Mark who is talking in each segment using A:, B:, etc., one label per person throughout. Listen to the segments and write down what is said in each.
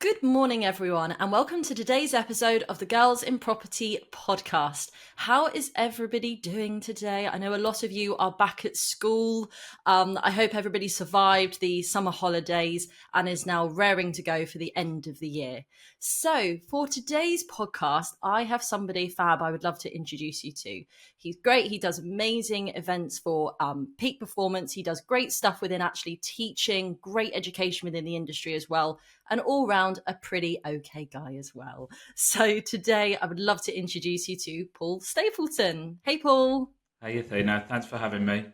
A: Good morning, everyone, and welcome to today's episode of the Girls in Property podcast. How is everybody doing today? I know a lot of you are back at school. I hope everybody survived the summer holidays and is now raring to go for the end of the year. So, for today's podcast, I have somebody fab I would love to introduce you to. He's great. He does amazing events for peak performance. He does great stuff within actually teaching, great education within the industry as well, and all round a pretty okay guy as well. So today I would love to introduce you to Paul Stapleton. Hey, Paul.
B: Hey Athena, thanks for having me.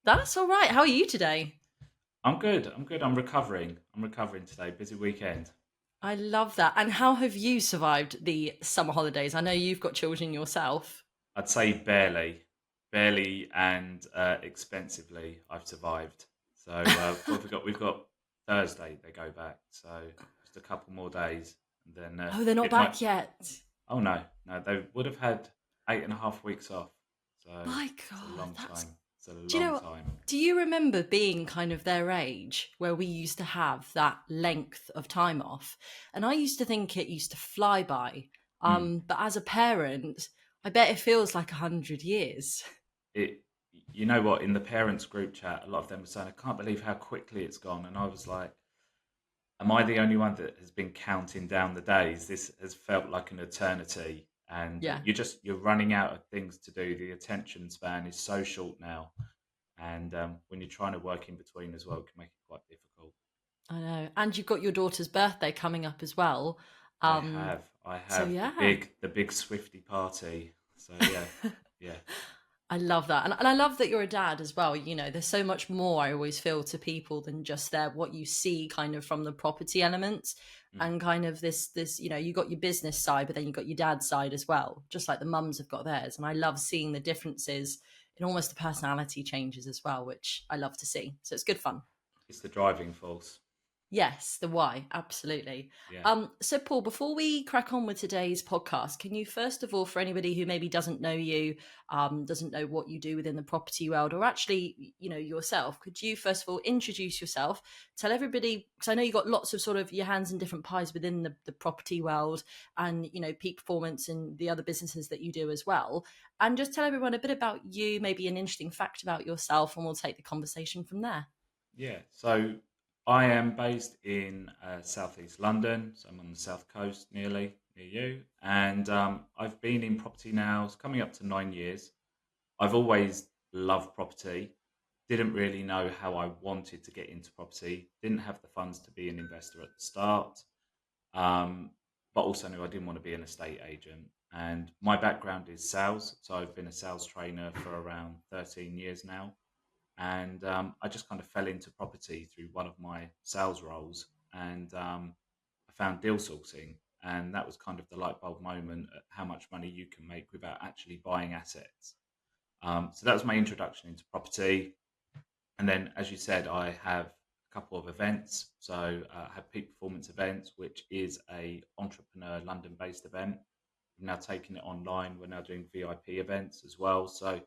A: That's all right. How are you today?
B: I'm good. I'm recovering. I'm recovering today. Busy weekend.
A: I love that. And how have you survived the summer holidays? I know you've got children yourself.
B: I'd say barely, and expensively. I've survived. So what have we got? We've got Thursday. They go back. So just a couple more days, and then
A: Oh, they're not
B: it might.
A: back yet.
B: Oh no, they would have had 8.5 weeks off. So
A: My
B: it's a
A: God,
B: long
A: that's.
B: time. It's a
A: Do you
B: long
A: know?
B: time.
A: Do you remember being kind of their age where we used to have that length of time off? And I used to think it used to fly by.
B: Mm.
A: But as a parent, I bet it feels like 100 years.
B: It. You know what? In the parents group chat, a lot of them were saying, "I can't believe how quickly it's gone," and I was like, am I the only one that has been counting down the days? This has felt like an eternity, and
A: Yeah,
B: you're running out of things to do. The attention span is so short now, and when you're trying to work in between as well, it can make it quite difficult.
A: I know. And you've got your daughter's birthday coming up as well.
B: I
A: Um,
B: have, I
A: so
B: have
A: yeah.
B: the big Swifty party. So yeah, yeah.
A: I love that. And I love that you're a dad as well. You know, there's so much more I always feel to people than just what you see kind of from the property elements
B: Mm.
A: and kind of this, you got your business side, but then you got your dad's side as well, just like the mums have got theirs. And I love seeing the differences in almost the personality changes as well, which I love to see. So it's good fun.
B: It's the driving force.
A: Yes, the why, absolutely.
B: Yeah.
A: So Paul, before we crack on with today's podcast, can you first of all, for anybody who maybe doesn't know you, doesn't know what you do within the property world, or actually, yourself, could you first of all introduce yourself, tell everybody, because I know you got lots of sort of your hands in different pies within the property world and, peak performance and the other businesses that you do as well, and just tell everyone a bit about you, maybe an interesting fact about yourself, and we'll take the conversation from there.
B: Yeah, so I am based in southeast London, so I'm on the south coast, nearly near you, and I've been in property now. It's coming up to 9 years. I've always loved property. Didn't really know how I wanted to get into property. Didn't have the funds to be an investor at the start, um, but also knew I didn't want to be an estate agent. And my background is sales, so I've been a sales trainer for around 13 years now, and I just kind of fell into property through one of my sales roles, and I found deal sourcing, and that was kind of the light bulb moment at how much money you can make without actually buying assets. So that was my introduction into property, and then, as you said, I have a couple of events. So I have Peak Performance Events, which is a entrepreneur London-based event. We've now taken it online. We're now doing VIP events as well. So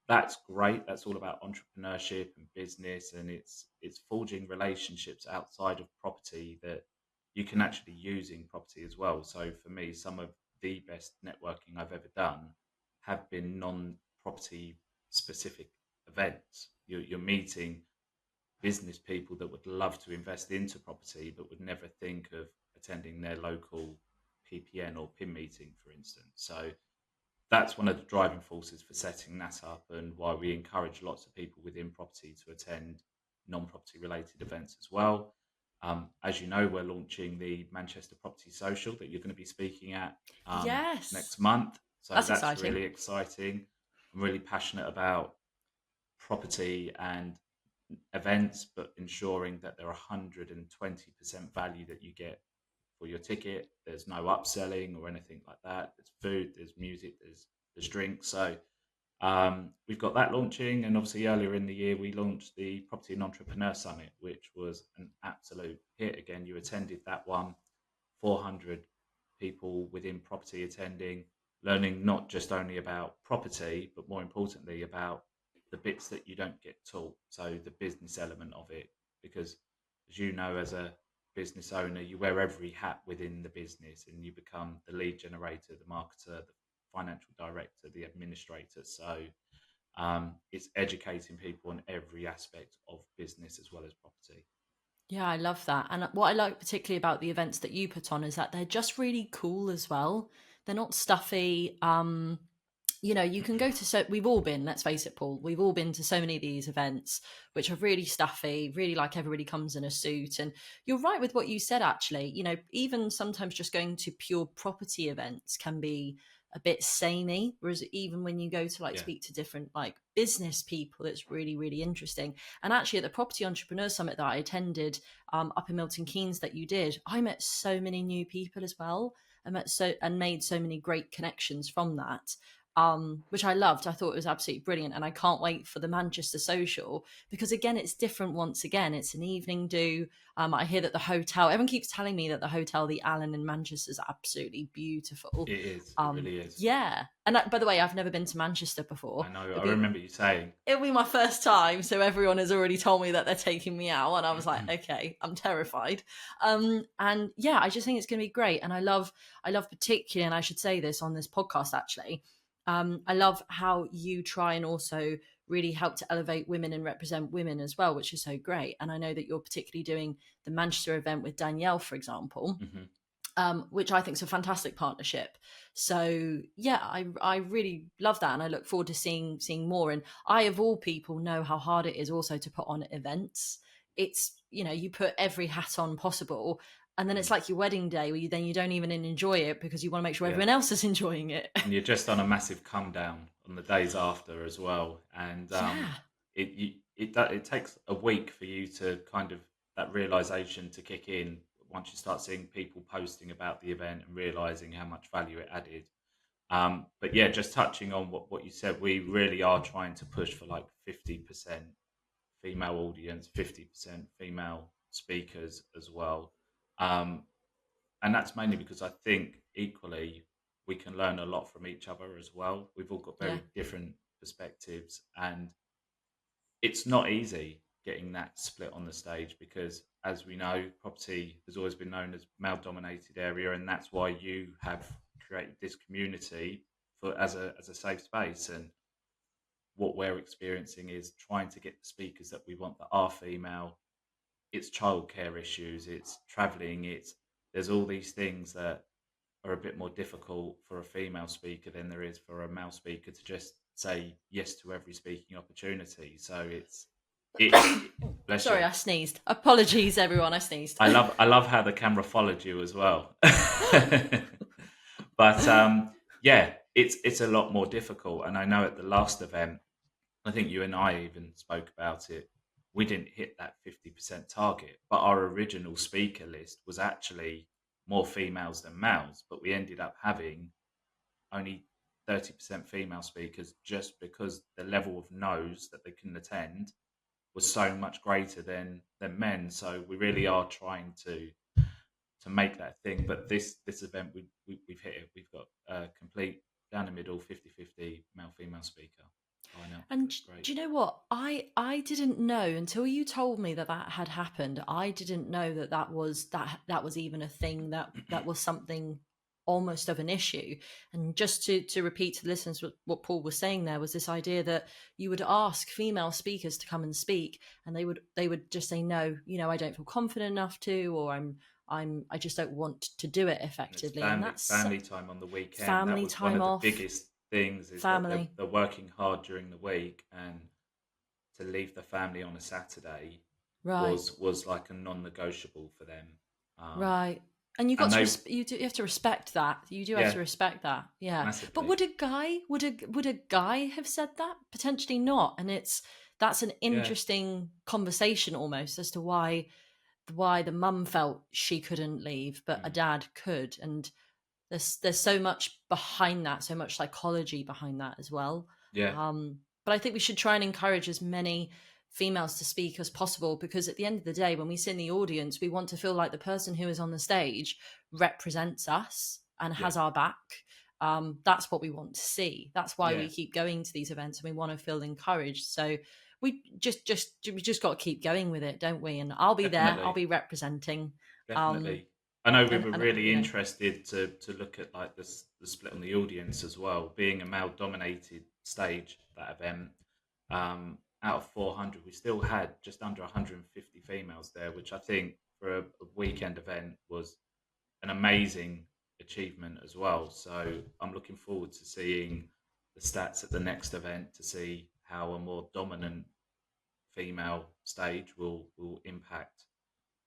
B: that's great. That's all about entrepreneurship and business, and it's forging relationships outside of property that you can actually use in property as well. So for me, some of the best networking I've ever done have been non-property specific events. You're meeting business people that would love to invest into property but would never think of attending their local PPN or PIN meeting, for instance. So that's one of the driving forces for setting that up, and why we encourage lots of people within property to attend non-property related events as well. As you know, we're launching the Manchester Property Social that you're going to be speaking at
A: Yes,
B: next month. So
A: that's
B: that's
A: exciting.
B: really exciting. I'm really passionate about property and events, but ensuring that they're 120% value that you get for your ticket. There's no upselling or anything like that. There's food, there's music, there's drinks. So we've got that launching, and obviously earlier in the year we launched the Property and Entrepreneur Summit, which was an absolute hit. Again, you attended that one, 400 people within property attending, learning not just only about property, but more importantly about the bits that you don't get taught. So the business element of it, because as you know, as a business owner, you wear every hat within the business, and you become the lead generator, the marketer, the financial director, the administrator. So it's educating people on every aspect of business as well as property.
A: Yeah, I love that. And what I like particularly about the events that you put on is that they're just really cool as well. They're not stuffy. You can go to, so we've all been, let's face it, Paul, we've all been to so many of these events which are really stuffy, really like everybody comes in a suit. And you're right with what you said, actually. Even sometimes just going to pure property events can be a bit samey, whereas even when you go to like
B: Yeah,
A: speak to different like business people, it's really really interesting. And actually at the property entrepreneur summit that I attended, up in Milton Keynes, that you did, I met so many new people as well. I met so and made so many great connections from that, which I loved. I thought it was absolutely brilliant. And I can't wait for the Manchester Social, because again, it's different once again. It's an evening do. I hear that the hotel, everyone keeps telling me that the hotel, the Allen in Manchester, is absolutely beautiful.
B: it is. It really is.
A: Yeah. And by the way, I've never been to Manchester before.
B: I know. I remember you saying.
A: It'll be my first time, so everyone has already told me that they're taking me out, and I was like, okay, I'm terrified. And yeah, I just think it's going to be great. And I love particularly, and I should say this on this podcast actually, I love how you try and also really help to elevate women and represent women as well, which is so great. And I know that you're particularly doing the Manchester event with Danielle, for example,
B: Mhm.
A: which I think is a fantastic partnership. So yeah, I really love that, and I look forward to seeing more. And I, of all people, know how hard it is also to put on events. It's, you put every hat on possible, and then it's
B: Mm.
A: like your wedding day where you don't even enjoy it because you want to make sure
B: Yeah.
A: everyone else is enjoying it.
B: And you're just on a massive come down on the days after as well, and
A: Yeah,
B: it takes a week for you to kind of that realization to kick in once you start seeing people posting about the event and realizing how much value it added. But yeah, just touching on what you said, we really are trying to push for like 50% female audience, 50% female speakers as well. Um, and that's mainly because I think equally we can learn a lot from each other as well. We've all got
A: yeah,
B: very different perspectives, and it's not easy getting that split on the stage because, as we know, property has always been known as male-dominated area, and that's why you have created this community for as a safe space. And what we're experiencing is trying to get the speakers that we want that are female. It's childcare issues, it's traveling, it's there's all these things that are a bit more difficult for a female speaker than there is for a male speaker to just say yes to every speaking opportunity. So bless
A: sorry,
B: you.
A: I sneezed. Apologies, everyone, I sneezed.
B: I love how the camera followed you as well. But yeah, it's a lot more difficult. And I know at the last event, I think you and I even spoke about it. We didn't hit that 50% target, but our original speaker list was actually more females than males. But we ended up having only 30% female speakers just because the level of no's that they couldn't attend was so much greater than men. So we really are trying to make that thing. But this event we've hit it. We've got a complete down the middle 50-50 male female speaker lineup.
A: And
B: It's great.
A: do you know what? I didn't know until you told me that that had happened. I didn't know that was even a thing, that was something almost of an issue. And just to repeat to the listeners what Paul was saying, there was this idea that you would ask female speakers to come and speak, and they would just say no. I don't feel confident enough to, or I just don't want to do it
B: And it's
A: effectively. And
B: family
A: that's
B: family time on the weekend. That
A: family
B: was one
A: time
B: of the
A: off,
B: biggest things is that they're,
A: family,
B: they're working hard during the week, and to leave the family on a Saturday
A: right.
B: was like a non-negotiable for them. Um,
A: Right. And
B: and they
A: you have to respect that. You do have
B: yeah,
A: to respect that. Yeah. But
B: massively.
A: would a guy have said that? Potentially not. And that's an
B: Yeah,
A: interesting conversation almost as to why the mum felt she couldn't leave, but a
B: mm,
A: dad could. And there's so much behind that, so much psychology behind that as well.
B: yeah,
A: But I think we should try and encourage as many females to speak as possible, because at the end of the day, when we sit in the audience, we want to feel like the person who is on the stage represents us and
B: yeah,
A: has our back. That's what we want to see. That's why
B: yeah.
A: we keep going to these events, and we want to feel encouraged. So we just got to keep going with it, don't we? And I'll be there. I'll
B: Definitely.
A: be representing.
B: Definitely. I know we were
A: And
B: really interested to look at like the split on the audience as well, being a male dominated stage, that event. Out of 400, we still had just under 150 females there, which I think for a weekend event was an amazing achievement as well. So I'm looking forward to seeing the stats at the next event to see how a more dominant female stage will impact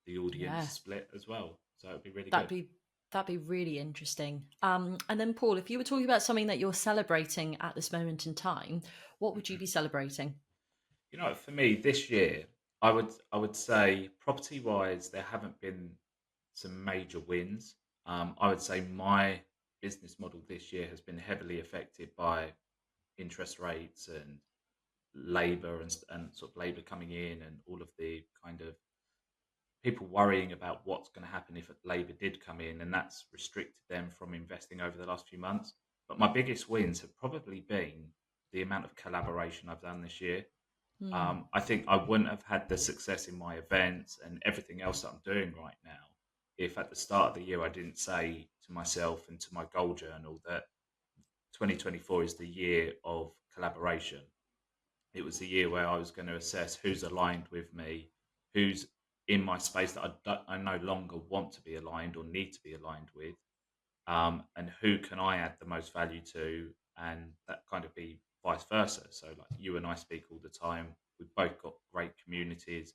B: the audience
A: yeah,
B: split as well. So it'd be really
A: that'd
B: good.
A: be that'd be really interesting. And then Paul, if you were talking about something that you're celebrating at this moment in time, what would you
B: Mhm.
A: be celebrating?
B: You know, for me this year, I would say property wise, there haven't been some major wins. I would say my business model this year has been heavily affected by interest rates and labour and sort of labour coming in and all of the kind of people worrying about what's going to happen if Labour did come in, and that's restricted them from investing over the last few months. But my biggest wins have probably been the amount of collaboration I've done this year.
A: Hmm.
B: I think I wouldn't have had the success in my events and everything else that I'm doing right now if at the start of the year I didn't say to myself and to my goal journal that 2024 is the year of collaboration. It was the year where I was going to assess who's aligned with me, who's in my space that I no longer want to be aligned or need to be aligned with, and who can I add the most value to, and that kind of be vice versa. So, like you and I speak all the time. We've both got great communities,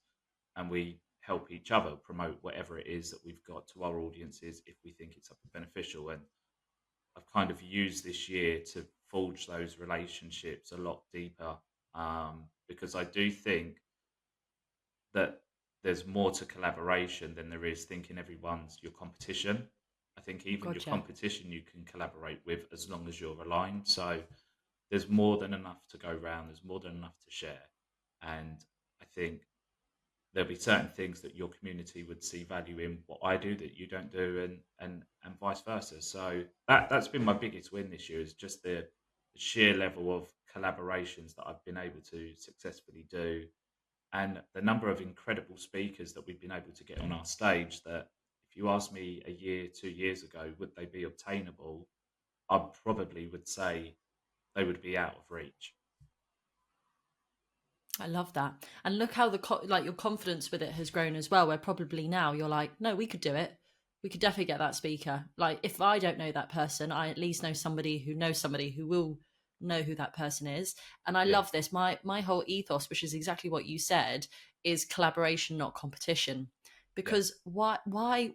B: and we help each other promote whatever it is that we've got to our audiences if we think it's something beneficial. And I've kind of used this year to forge those relationships a lot deeper, because I do think that there's more to collaboration than there is thinking everyone's your competition. I think even your
A: Gotcha.
B: competition you can collaborate with as long as you're aligned. So there's more than enough to go round. There's more than enough to share, and I think there'll be certain things that your community would see value in what I do that you don't do, and vice versa. So that's been my biggest win this year is just the sheer level of collaborations that I've been able to successfully do, and the number of incredible speakers that we've been able to get on our stage. That if you asked me a year, 2 years ago, would they be obtainable? I probably would say they would be out of reach.
A: I love that. And look how like your confidence with it has grown as well. Where probably now you're like, no, we could do it. We could definitely get that speaker. Like if I don't know that person, I at least know somebody who will know who that person is. And I
B: Yeah.
A: love this. My whole ethos, which is exactly what you said, is collaboration, not competition.
B: Yeah.
A: Because why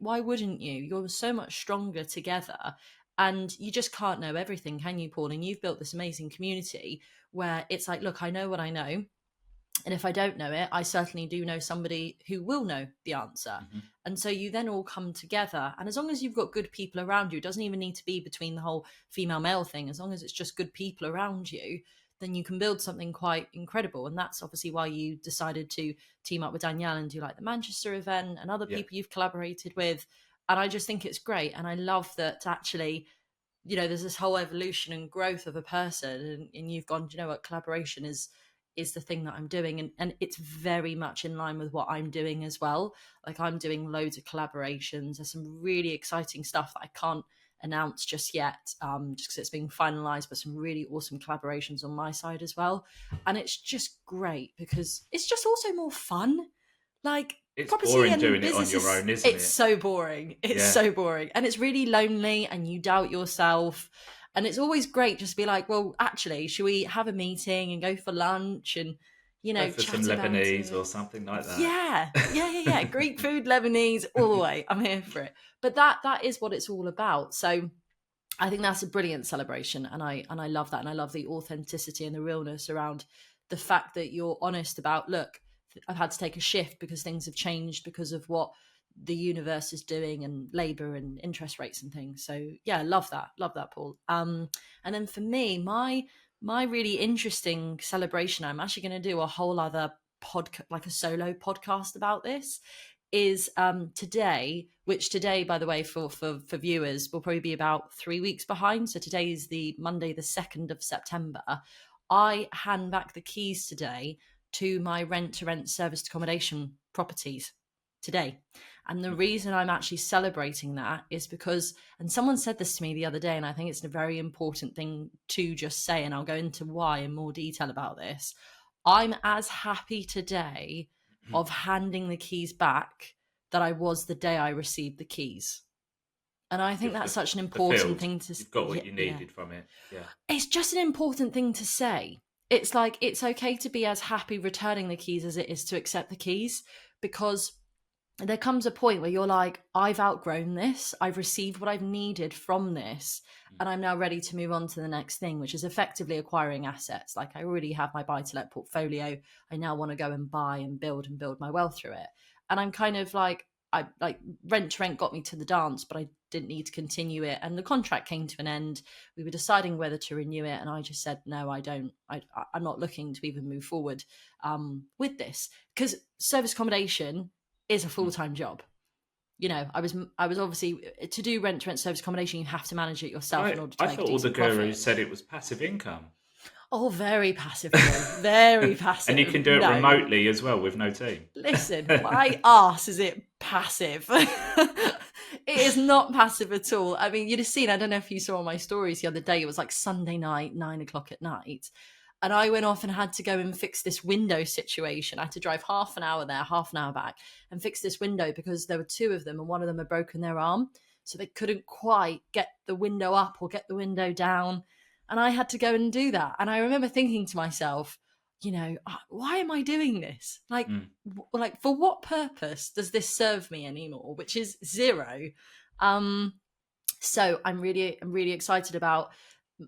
A: wouldn't you? You're so much stronger together. And you just can't know everything, can you, Paul? And you've built this amazing community where it's like, look, I know what I know, and if I don't know it, I certainly do know somebody who will know the answer.
B: Hmm.
A: And so you then all come together. And as long as you've got good people around you, it doesn't even need to be between the whole female male thing. As long as it's just good people around you, then you can build something quite incredible. And that's obviously why you decided to team up with Danielle and do like the Manchester event and other
B: Yeah.
A: people you've collaborated with. And I just think it's great. And I love that actually, there's this whole evolution and growth of a person, and you've gone, do you know what, collaboration is the thing that I'm doing, and it's very much in line with what I'm doing as well. Like I'm doing loads of collaborations. There's some really exciting stuff that I can't announce just yet, just because it's being finalized, but some really awesome collaborations on my side as well. And it's just great because it's just also more fun. Like
B: It's
A: property
B: boring
A: and
B: doing it on
A: business
B: your
A: is,
B: own, isn't
A: it's
B: it?
A: so boring. It's
B: Yeah.
A: so boring. And it's really lonely and you doubt yourself. And it's always great just to be like, well, actually, should we have a meeting and go for lunch and,
B: Go for some
A: chat about
B: Lebanese
A: it?
B: or something like that.
A: Yeah. Yeah, yeah, yeah. Greek food, Lebanese, all the way. I'm here for it. But that is what it's all about. So I think that's a brilliant celebration, and I love that, and I love the authenticity and the realness around the fact that you're honest about. Look, I've had to take a shift because things have changed because of what the universe is doing and labor and interest rates and things. So yeah, love that, Paul. And then for me, my really interesting celebration, I'm actually going to do a whole other podcast, like a solo podcast about this, is today, which today, by the way, for viewers, will probably be about 3 weeks behind. So today is the Monday, the 2nd of September. I hand back the keys today to my rent to rent serviced accommodation properties today. And the reason I'm actually celebrating that is because, and someone said this to me the other day, and I think it's a very important thing to just say, and I'll go into why in more detail about this. I'm as happy today of handing the keys back that I was the day I received the keys. And I think
B: You're
A: that's such an important
B: fulfilled.
A: thing to,
B: You've got
A: yeah,
B: what you
A: yeah.
B: needed from it. Yeah.
A: It's just an important thing to say. It's like, it's okay to be as happy returning the keys as it is to accept the keys, because there comes a point where you're like, I've outgrown this. I've received what I've needed from this.
B: Mm.
A: And I'm now ready to move on to the next thing, which is effectively acquiring assets. Like, I already have my buy to let portfolio. I now want to go and buy and build my wealth through it. And I'm kind of like, I like rent to rent got me to the dance, but I didn't need to continue it. And the contract came to an end. We were deciding whether to renew it. And I just said, no, I don't. I'm not looking to even move forward with this, because service accommodation is a
B: Mm.
A: full-time job. You know, I was obviously, to do rent to rent service accommodation, you have to manage it
B: But
A: yourself in order to
B: I
A: make a
B: thought all the
A: decent profit.
B: gurus said it was passive income.
A: Oh, very passive, Paul. Very
B: And you
A: passive.
B: can do it
A: No,
B: remotely as well with no team.
A: listen, my arse is it passive. It is not passive at all. I mean, you'd have seen, I don't know if you saw my stories the other day, it was like Sunday night, 9 o'clock at night. And I went off and had to go and fix this window situation. I had to drive half an hour there, half an hour back, and fix this window because there were two of them and one of them had broken their arm. So they couldn't quite get the window up or get the window down. And I had to go and do that. And I remember thinking to myself, you know, why am I doing this?
B: Mm.
A: Like for what purpose does this serve me anymore? Which is zero. Um, so I'm really excited about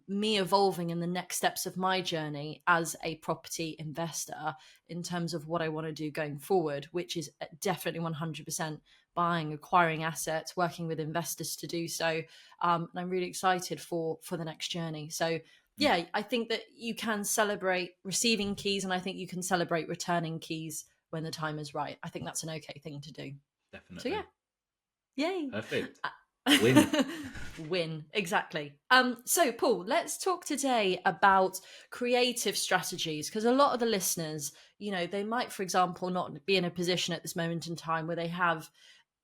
A: me evolving in the next steps of my journey as a property investor in terms of what I want to do going forward, which is definitely 100% buying, acquiring assets, working with investors to do so. And I'm really excited for the next journey. So
B: Mm.
A: yeah, I think that you can celebrate receiving keys, and I think you can celebrate returning keys when the time is right. I think that's an okay thing to do. So yeah,
B: Definitely.
A: yay.
B: Perfect. Win.
A: Win, exactly. So Paul, let's talk today about creative strategies, because a lot of the listeners, you know, they might, for example, not be in a position at this moment in time where they have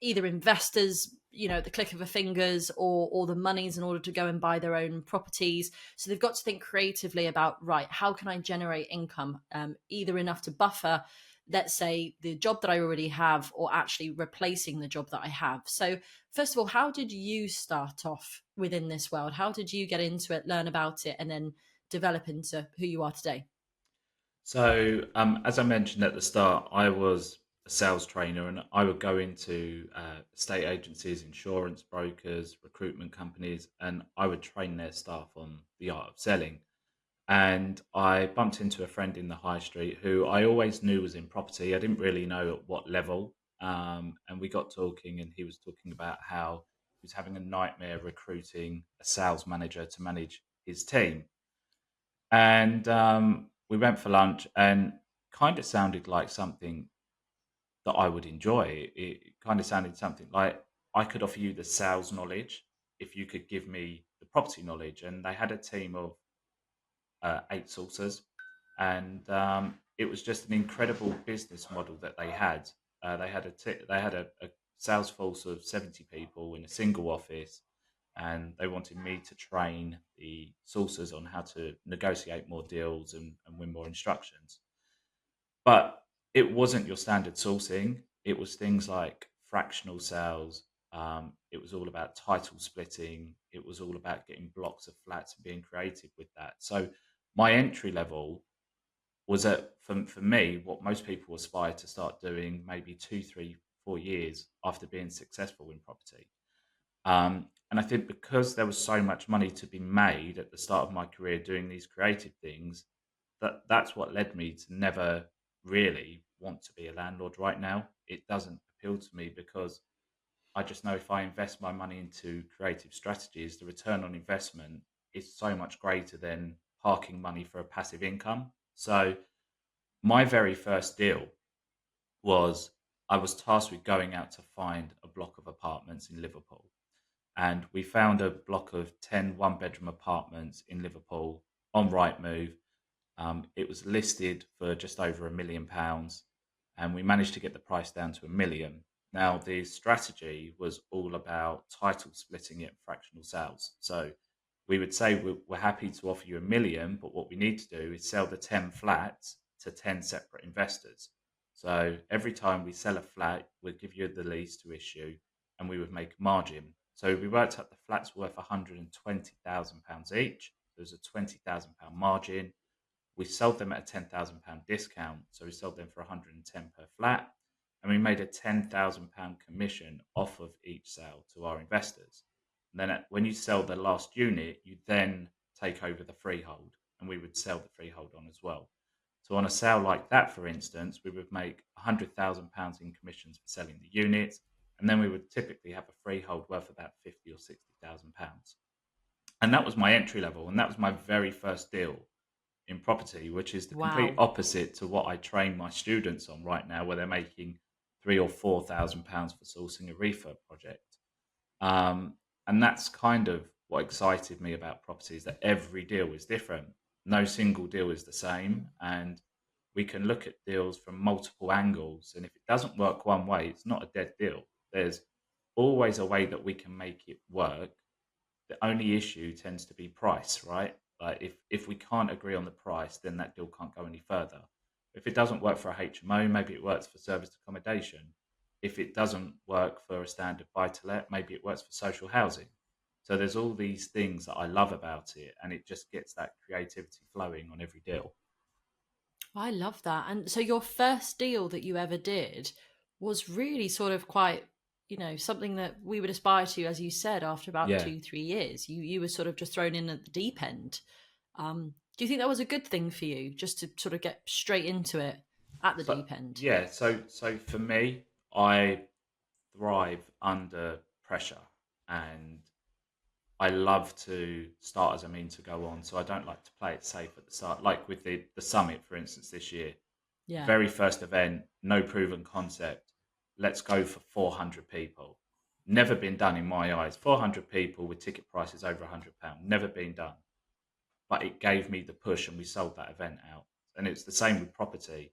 A: either investors, you know, at the click of a fingers, or the monies in order to go and buy their own properties. So they've got to think creatively about, right, how can I generate income, either enough to buffer, let's say, the job that I already have, or actually replacing the job that I have. So first of all, how did you start off within this world? How did you get into it, learn about it, and then develop into who you are today?
B: So, as I mentioned at the start, I was a sales trainer and I would go into estate agencies, insurance brokers, recruitment companies, and I would train their staff on the art of selling. And I bumped into a friend in the high street who I always knew was in property. I didn't really know at what level. And we got talking, and he was talking about how he was having a nightmare recruiting a sales manager to manage his team. And we went for lunch, and kind of sounded like something that I would enjoy. It kind of sounded something like I could offer you the sales knowledge if you could give me the property knowledge. And they had a team of 8 sources, and it was just an incredible business model that they had. They had a sales force of 70 people in a single office, and they wanted me to train the sources on how to negotiate more deals and win more instructions. But it wasn't your standard sourcing. It was things like fractional sales. It was all about title splitting. It was all about getting blocks of flats and being creative with that. So my entry level was for me what most people aspire to start doing maybe 2, 3, 4 years after being successful in property. And I think because there was so much money to be made at the start of my career doing these creative things, that's what led me to never really want to be a landlord right now. It doesn't appeal to me because I just know if I invest my money into creative strategies, the return on investment is so much greater than parking money for a passive income. So my very first deal was I was tasked with going out to find a block of apartments in Liverpool. And we found a block of 10 one-bedroom apartments in Liverpool on Rightmove. It was listed for just over £1 million, and we managed to get the price down to 1 million. Now, the strategy was all about title splitting it, fractional sales. So we would say we're happy to offer you 1 million, but what we need to do is sell the 10 flats to 10 separate investors. So every time we sell a flat, we'd give you the lease to issue and we would make a margin. So we worked out the flats worth £120,000 each. There's a £20,000 margin. We sold them at a £10,000 discount. So we sold them for 110 per flat. And we made a £10,000 commission off of each sale to our investors. And then when you sell the last unit, you then take over the freehold and we would sell the freehold on as well. So on a sale like that, for instance, we would make £100,000 in commissions for selling the units. And then we would typically have a freehold worth about 50 or £60,000. And that was my entry level. And that was my very first deal in property, which is the complete
A: Wow.
B: opposite to what I train my students on right now, where they're making £3,000 or £4,000 for sourcing a refurb project. Um, and that's kind of what excited me about property is that every deal is different. No single deal is the same, and we can look at deals from multiple angles. And if it doesn't work one way, it's not a dead deal. There's always a way that we can make it work. The only issue tends to be price, right? Like if we can't agree on the price, then that deal can't go any further. If it doesn't work for a HMO, maybe it works for serviced accommodation. If it doesn't work for a standard buy to let, maybe it works for social housing. So there's all these things that I love about it, and it just gets that creativity flowing on every deal.
A: I love that. And so your first deal that you ever did was really sort of quite, something that we would aspire to, as you said, after about
B: Yeah.
A: 2, 3 years. You were sort of just thrown in at the deep end. Do you think that was a good thing for you, just to sort of get straight into it at the
B: So
A: deep end?
B: yeah, so for me, I thrive under pressure, and I love to start as I mean to go on. So I don't like to play it safe at the start. Like with the summit, for instance, this year,
A: Yeah.
B: very first event, no proven concept. Let's go for 400 people. Never been done in my eyes. 400 people with ticket prices over £100. Never been done. But it gave me the push and we sold that event out. And it's the same with property.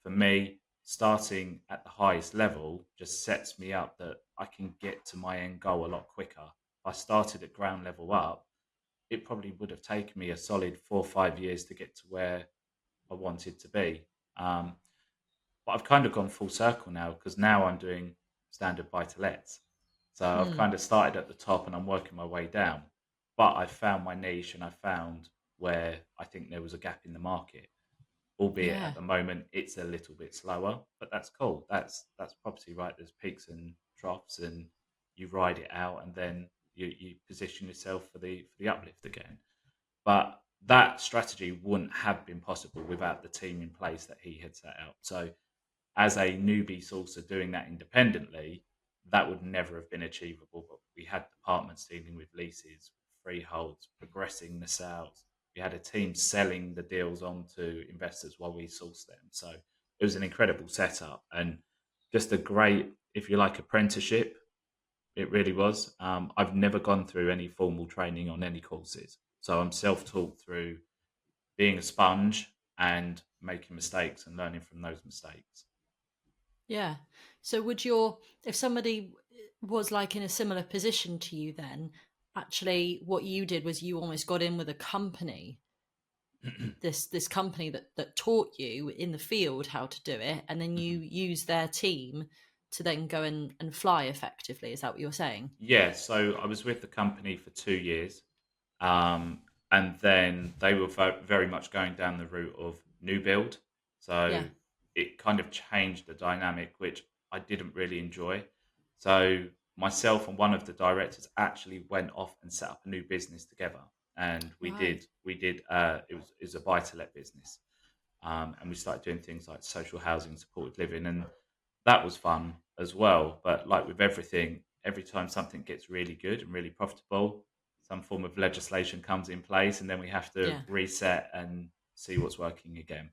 B: For me, starting at the highest level just sets me up that I can get to my end goal a lot quicker. If I started at ground level up, it probably would have taken me a solid 4 or 5 years to get to where I wanted to be. But I've kind of gone full circle now because now I'm doing standard buy to lets. So I've
A: Hmm.
B: kind of started at the top and I'm working my way down. But I found my niche and I found where I think there was a gap in the market, albeit at
A: Yeah.
B: the moment it's a little bit slower, but that's cool. That's property, right? There's peaks and troughs, and you ride it out, and then you position yourself for the uplift again. But that strategy wouldn't have been possible without the team in place that he had set out. So as a newbie sourcer doing that independently, that would never have been achievable. But we had departments dealing with leases, freeholds, progressing the sales. We had a team selling the deals on to investors while we sourced them. So it was an incredible setup and just a great, if you like, apprenticeship. It really was. I've never gone through any formal training on any courses. So I'm self taught through being a sponge and making mistakes and learning from those mistakes.
A: Yeah. So if somebody was like in a similar position to you, then actually what you did was you almost got in with a company, this company that taught you in the field how to do it, and then you
B: Mhm.
A: use their team to then go and fly effectively. Is that what you're saying?
B: Yeah, so I was with the company for 2 years, um, and then they were very much going down the route of new build.
A: Yeah.
B: So it kind of changed the dynamic, which I didn't really enjoy. So myself and one of the directors actually went off and set up a new business together, and we
A: Right.
B: did we did it was a buy to let business, and we started doing things like social housing, supported living, and that was fun as well. But like with everything, every time something gets really good and really profitable, some form of legislation comes in place, and then we have to
A: Yeah.
B: reset and see what's working again.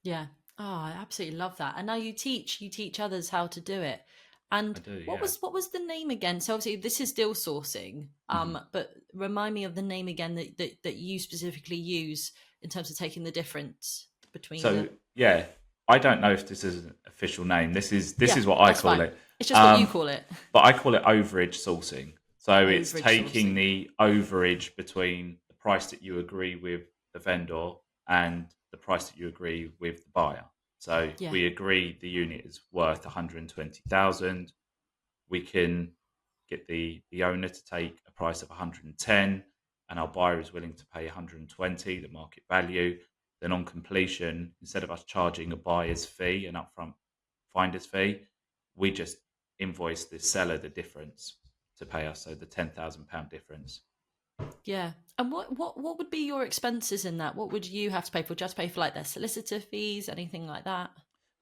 A: Yeah. Oh, I absolutely love that. And now you teach others how to do it.
B: I
A: And
B: do,
A: what
B: yeah.
A: was what was the name again? So obviously this is deal sourcing.
B: Mhm.
A: But remind me of the name again that you specifically use in terms of taking the difference between
B: So
A: the
B: yeah, I don't know if this is an official name. This
A: Yeah,
B: is what I
A: that's
B: call
A: fine.
B: it.
A: It's just what you
B: Um,
A: call it.
B: but I call it overage sourcing. So it's
A: Overage
B: taking
A: sourcing.
B: the overage between the price that you agree with the vendor and the price that you agree with the buyer. So
A: Yeah.
B: we agree the unit is worth 120,000. We can get the owner to take a price of 110 and our buyer is willing to pay 120, the market value. Then on completion, instead of us charging a buyer's fee, an upfront finder's fee, we just invoice the seller the difference to pay us, so the £10,000 difference.
A: Yeah. And what would be your expenses in that? What would you have to pay for? Just pay for like their solicitor fees, anything like that?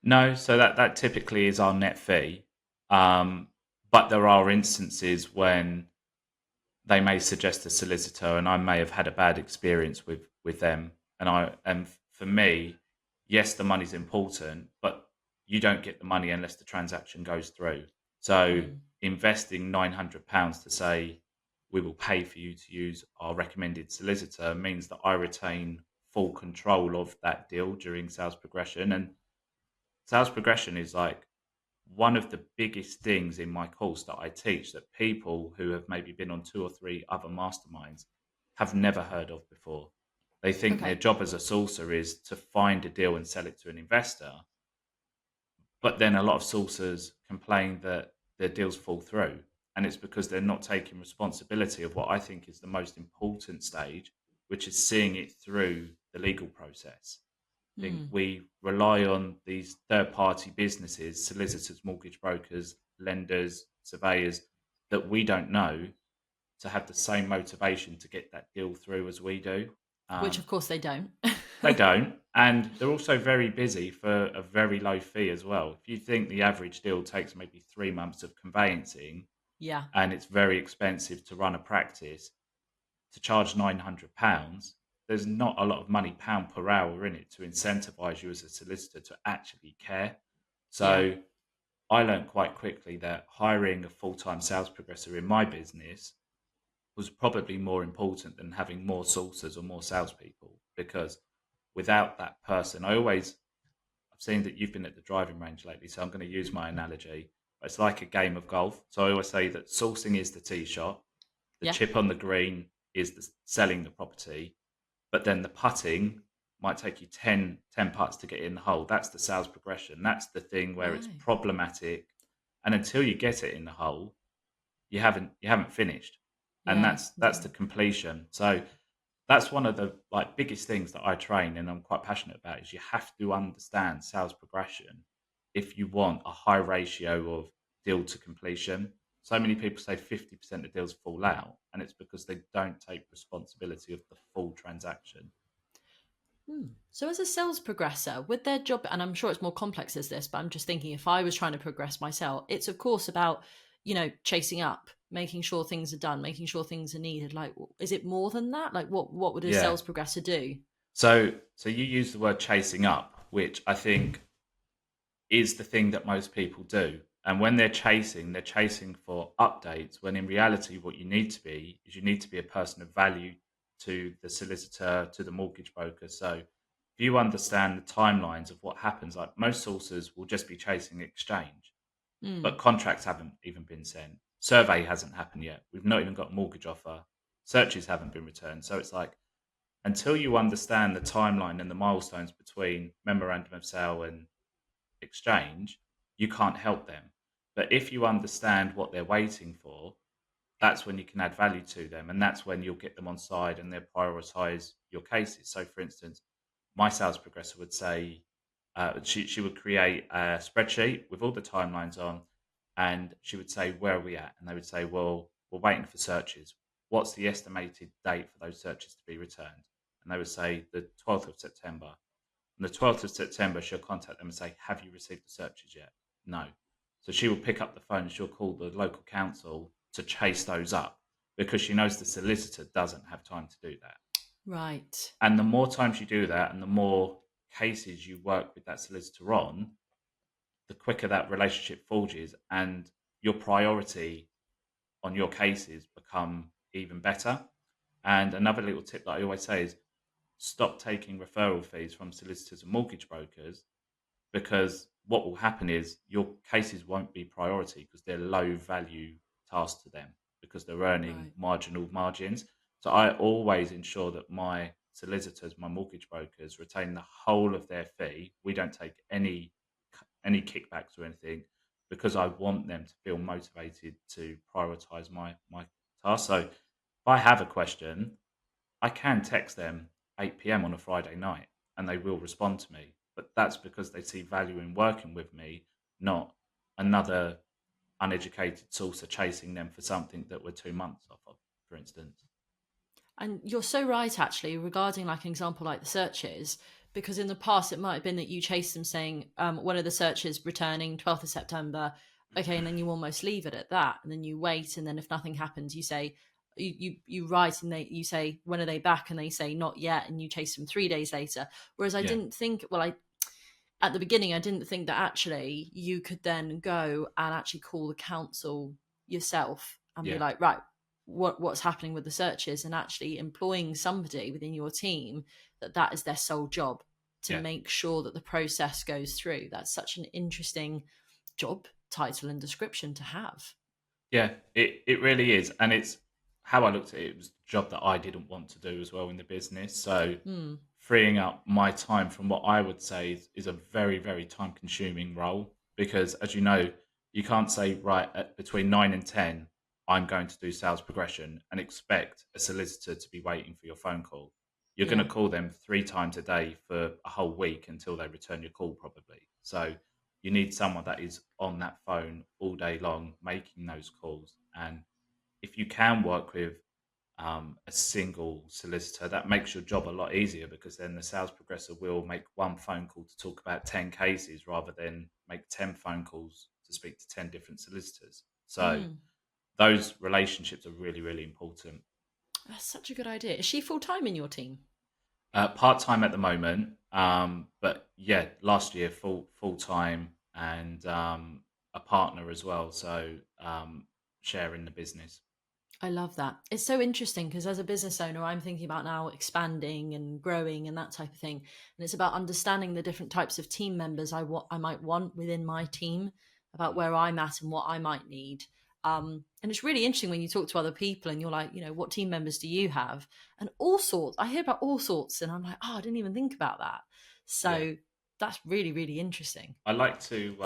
B: No, so that typically is our net fee. Um, but there are instances when they may suggest a solicitor, and I may have had a bad experience with them. And for me, yes, the money's important, but you don't get the money unless the transaction goes through. So
A: Mm.
B: investing £900 to say we will pay for you to use our recommended solicitor means that I retain full control of that deal during sales progression. And sales progression is like one of the biggest things in my course that I teach that people who have maybe been on two or three other masterminds have never heard of before. They think their
A: Okay.
B: job as a sourcer is to find a deal and sell it to an investor. But then a lot of sourcers complain that their deals fall through. And it's because they're not taking responsibility of what I think is the most important stage, which is seeing it through the legal process. Think
A: Mm.
B: we rely on these third party businesses, solicitors, mortgage brokers, lenders, surveyors that we don't know to have the same motivation to get that deal through as we do.
A: Which
B: Um,
A: of course they don't.
B: they don't. And they're also very busy for a very low fee as well. If you think the average deal takes maybe 3 months of conveyancing
A: Yeah.
B: and it's very expensive to run a practice, to charge £900, there's not a lot of money pound per hour in it to incentivize you as a solicitor to actually care.
A: Yeah.
B: So I learned quite quickly that hiring a full time sales progressor in my business was probably more important than having more sources or more salespeople because without that person, I've seen that you've been at the driving range lately, so I'm going to use my analogy. It's like a game of golf. So I always say that sourcing is the tee shot, the
A: Yeah.
B: chip on the green is the selling the property, but then the putting might take you ten putts to get in the hole. That's the sales progression. That's the thing where it's
A: Right.
B: problematic. And until you get it in the hole, you haven't finished. And
A: Yeah.
B: that's the completion. So that's one of the like biggest things that I train and I'm quite passionate about is you have to understand sales progression if you want a high ratio of deal to completion. So many people say 50% of deals fall out, and it's because they don't take responsibility of the full transaction.
A: Hmm. So, as a sales progressor, with their job, and I'm sure it's more complex as this, but I'm just thinking if I was trying to progress myself, it's of course about, chasing up, making sure things are done, making sure things are needed. Like, is it more than that? Like, what would a
B: Yeah.
A: sales progressor do?
B: So you use the word chasing up, which I think is the thing that most people do. And when they're chasing for updates, when in reality, what you need to be is you need to be a person of value to the solicitor, to the mortgage broker. So if you understand the timelines of what happens, like most sources will just be chasing exchange,
A: Mm.
B: but contracts haven't even been sent. Survey hasn't happened yet. We've not even got a mortgage offer. Searches haven't been returned. So it's like until you understand the timeline and the milestones between memorandum of sale and exchange, you can't help them. But if you understand what they're waiting for, that's when you can add value to them. And that's when you'll get them on side and they'll prioritize your cases. So, for instance, my sales progressor would say, she would create a spreadsheet with all the timelines on, and she would say, where are we at? And they would say, well, we're waiting for searches. What's the estimated date for those searches to be returned? And they would say the 12th of September. On the 12th of September, she'll contact them and say, have you received the searches yet? No. So she will pick up the phone and she'll call the local council to chase those up because she knows the solicitor doesn't have time to do that.
A: Right.
B: And the more times you do that and the more cases you work with that solicitor on, the quicker that relationship forges and your priority on your cases become even better. And another little tip that I always say is stop taking referral fees from solicitors and mortgage brokers because what will happen is your cases won't be priority because they're low value tasks to them because they're earning
A: Right.
B: marginal margins. So I always ensure that my solicitors, my mortgage brokers retain the whole of their fee. We don't take any kickbacks or anything because I want them to feel motivated to prioritize my task. So if I have a question, I can text them 8 p.m. on a Friday night and they will respond to me. But that's because they see value in working with me, not another uneducated sourcer chasing them for something that we're 2 months off of, for instance.
A: And you're so right, actually, regarding like an example like the searches, because in the past it might have been that you chased them saying, one of the searches returning 12th of September. Okay, and then you almost leave it at that, and then you wait, and then if nothing happens, you say, you write and you say, when are they back, and they say not yet, and you chase them 3 days later. Whereas I
B: Yeah,
A: didn't think, well, I at the beginning I didn't think that actually you could then go and actually call the council yourself and be
B: yeah,
A: like, right, what's happening with the searches, and actually employing somebody within your team that is their sole job to
B: yeah.
A: make sure that the process goes through. That's such an interesting job title and description to have.
B: Yeah, it really is, and it's how I looked at it. It was a job that I didn't want to do as well in the business. So
A: Hmm.
B: freeing up my time from what I would say is a very very time consuming role because, as you know, you can't say right at between 9 and 10, I'm going to do sales progression and expect a solicitor to be waiting for your phone call. You're going to
A: Yeah,
B: call them 3 times a day for a whole week until they return your call, probably. So you need someone that is on that phone all day long making those calls. And if you can work with a single solicitor, that makes your job a lot easier because then the sales progressor will make one phone call to talk about 10 cases rather than make 10 phone calls to speak to 10 different solicitors. So
A: mm.
B: those relationships are really, really important.
A: That's such a good idea. Is she full-time in your team?
B: Part time at the moment, but yeah, last year full time and a partner as well. So sharing the business.
A: I love that. It's so interesting because as a business owner, I'm thinking about now expanding and growing and that type of thing. And it's about understanding the different types of team members I might want within my team, about
B: Mm.
A: where I'm at and what I might need. And it's really interesting when you talk to other people and you're like, what team members do you have? And all sorts. I hear about all sorts, and I'm like, oh, I didn't even think about that.
B: Yeah,
A: So that's really, really interesting.
B: I like to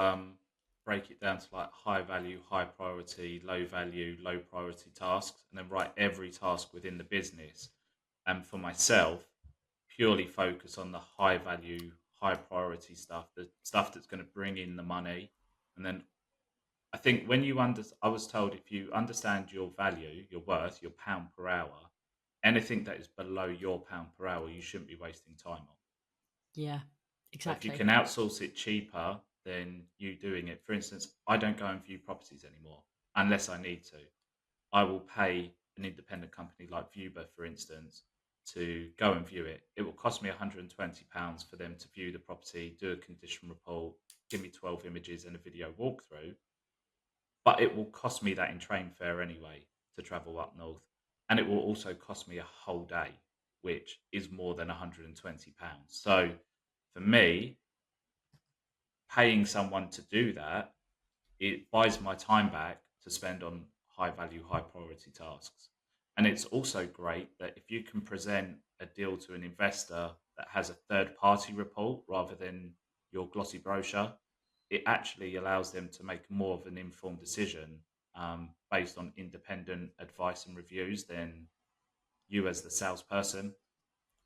B: break it down to like high value, high priority, low value, low priority tasks, and then write every task within the business. And for myself, purely focus on the high value, high priority stuff, the stuff that's going to bring in the money. And then I think when I was told if you understand your value, your worth, your pound per hour, anything that is below your pound per hour, you shouldn't be wasting time on.
A: Yeah,
B: So if you
A: exactly.
B: can outsource it cheaper than you doing it, for instance, I don't go and view properties anymore unless I need to. I will pay an independent company like Viewber, for instance, to go and view it. It will cost me £120 for them to view the property, do a condition report, give me 12 images and a video walkthrough. But it will cost me that in train fare anyway to travel up north. And it will also cost me a whole day, which is more than £120. So for me, paying someone to do that, it buys my time back to spend on high value, high priority tasks. And it's also great that if you can present a deal to an investor that has a third party report rather than your glossy brochure, it actually allows them to make more of an informed decision based on independent advice and reviews than you as the salesperson.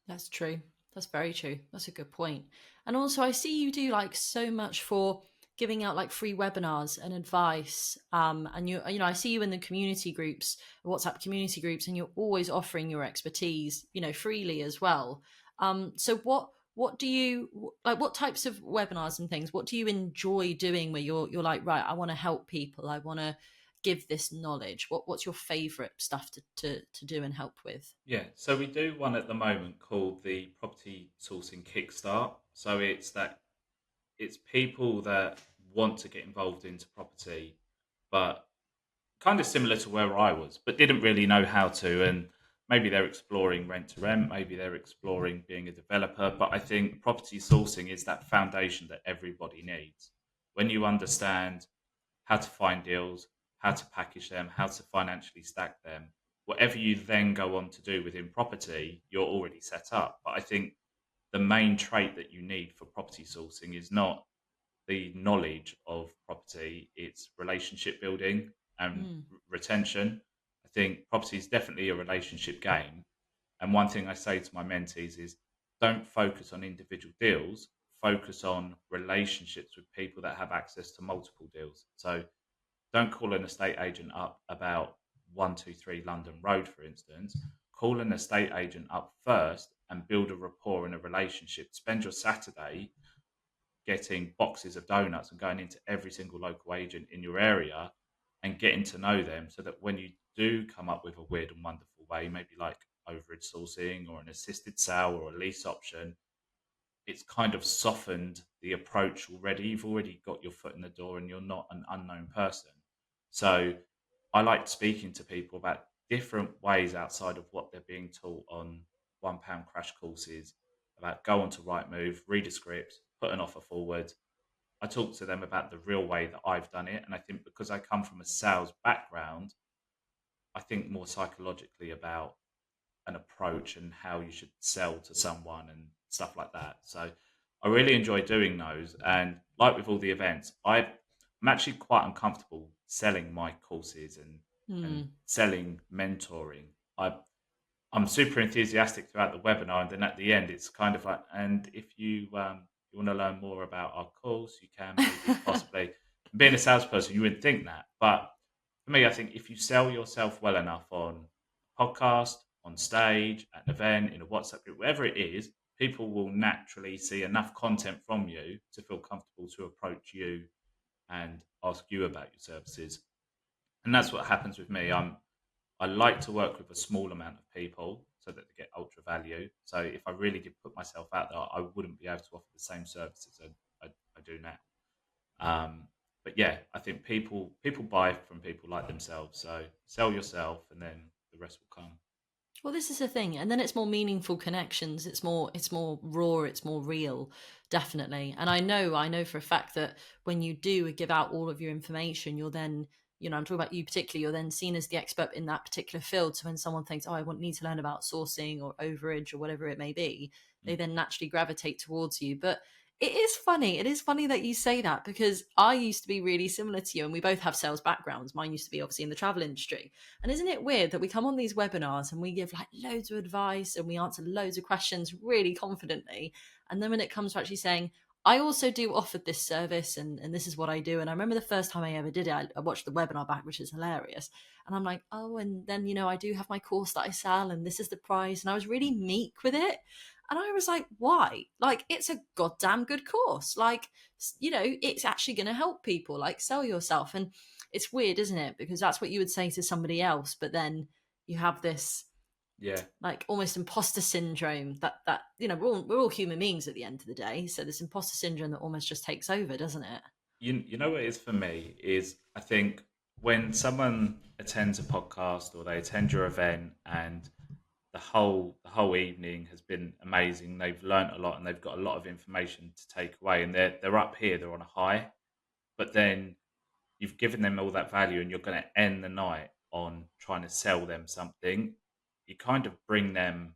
A: That's true. That's very true. That's a good point. And also, I see you do like so much for giving out like free webinars and advice. And I see you in the community groups, WhatsApp community groups, and you're always offering your expertise, freely as well. So what do you like? What types of webinars and things? What do you enjoy doing where you're like, right, I want to help people. I want to give this knowledge. What's your favorite stuff to do and help with?
B: Yeah, so we do one at the moment called the Property Sourcing Kickstart. So it's people that want to get involved into property, but kind of similar to where I was, but didn't really know how to. And maybe they're exploring rent to rent, maybe they're exploring being a developer. But I think property sourcing is that foundation that everybody needs. When you understand how to find deals, how to package them, how to financially stack them, whatever you then go on to do within property, you're already set up. But I think the main trait that you need for property sourcing is not the knowledge of property, it's relationship building and
A: Mm.
B: retention. I think property is definitely a relationship game. And one thing I say to my mentees is don't focus on individual deals, focus on relationships with people that have access to multiple deals. So don't call an estate agent up about 123 London Road, for instance. Call an estate agent up first and build a rapport and a relationship. Spend your Saturday getting boxes of donuts and going into every single local agent in your area and getting to know them so that when you do come up with a weird and wonderful way, maybe like overage sourcing or an assisted sale or a lease option, it's kind of softened the approach already. You've already got your foot in the door and you're not an unknown person. So I like speaking to people about different ways outside of what they're being taught on £1 crash courses about go onto Rightmove, read a script, put an offer forward. I talk to them about the real way that I've done it. And I think because I come from a sales background, I think more psychologically about an approach and how you should sell to someone and stuff like that. So I really enjoy doing those. And like with all the events, I'm actually quite uncomfortable selling my courses and
A: Mm.
B: selling mentoring. I'm super enthusiastic throughout the webinar, and then at the end, it's kind of like, and if you want to learn more about our course, you can maybe possibly. Being a salesperson, you wouldn't think that, but for me, I think if you sell yourself well enough on podcast, on stage, at an event, in a WhatsApp group, wherever it is, people will naturally see enough content from you to feel comfortable to approach you and ask you about your services. And that's what happens with me. I like to work with a small amount of people so that they get ultra value. So if I really did put myself out there, I wouldn't be able to offer the same services I do now. But yeah, I think people buy from people like themselves. So sell yourself, and then the rest will come.
A: Well, this is the thing, and then it's more meaningful connections. It's more raw. It's more real, definitely. And I know for a fact that when you do give out all of your information, you're then, I'm talking about you particularly. You're then seen as the expert in that particular field. So when someone thinks, oh, need to learn about sourcing or overage or whatever it may be, they
B: Mm.
A: then naturally gravitate towards you. But it is funny. It is funny that you say that because I used to be really similar to you, and we both have sales backgrounds. Mine used to be obviously in the travel industry. And isn't it weird that we come on these webinars and we give like loads of advice and we answer loads of questions really confidently. And then when it comes to actually saying, I also do offer this service and this is what I do. And I remember the first time I ever did it, I watched the webinar back, which is hilarious. And I'm like, oh, and then, I do have my course that I sell and this is the price. And I was really meek with it. And I was like, why? Like, it's a goddamn good course. Like, it's actually going to help people. Like, sell yourself. And it's weird, isn't it? Because that's what you would say to somebody else, but then you have this
B: Yeah,
A: like almost imposter syndrome that we're all human beings at the end of the day. So this imposter syndrome that almost just takes over, doesn't it?
B: you know what it is for me is I think when someone attends a podcast or they attend your event and the whole evening has been amazing. They've learnt a lot and they've got a lot of information to take away, and they're up here, they're on a high. But then you've given them all that value, and you're going to end the night on trying to sell them something. You kind of bring them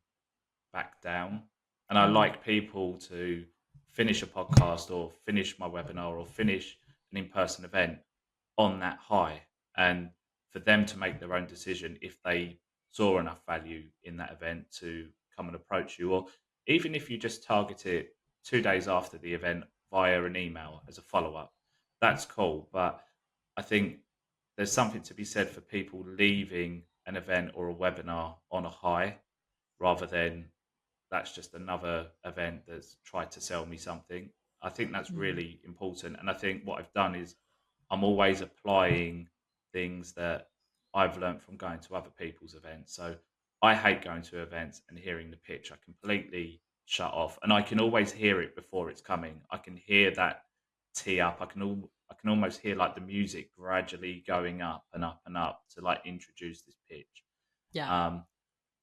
B: back down. And I
A: Mm.
B: like people to finish a podcast or finish my webinar or finish an in person event on that high, and for them to make their own decision if they saw enough value in that event to come and approach you, or even if you just target it 2 days after the event via an email as a follow up, that's cool. But I think there's something to be said for people leaving an event or a webinar on a high rather than that's just another event that's tried to sell me something. I think that's
A: Mm.
B: really important. And I think what I've done is I'm always applying things that I've learned from going to other people's events. So I hate going to events and hearing the pitch. I completely shut off, and I can always hear it before it's coming. I can hear that tee up. I can almost hear like the music gradually going up and up and up to like introduce this pitch.
A: Yeah.
B: Um,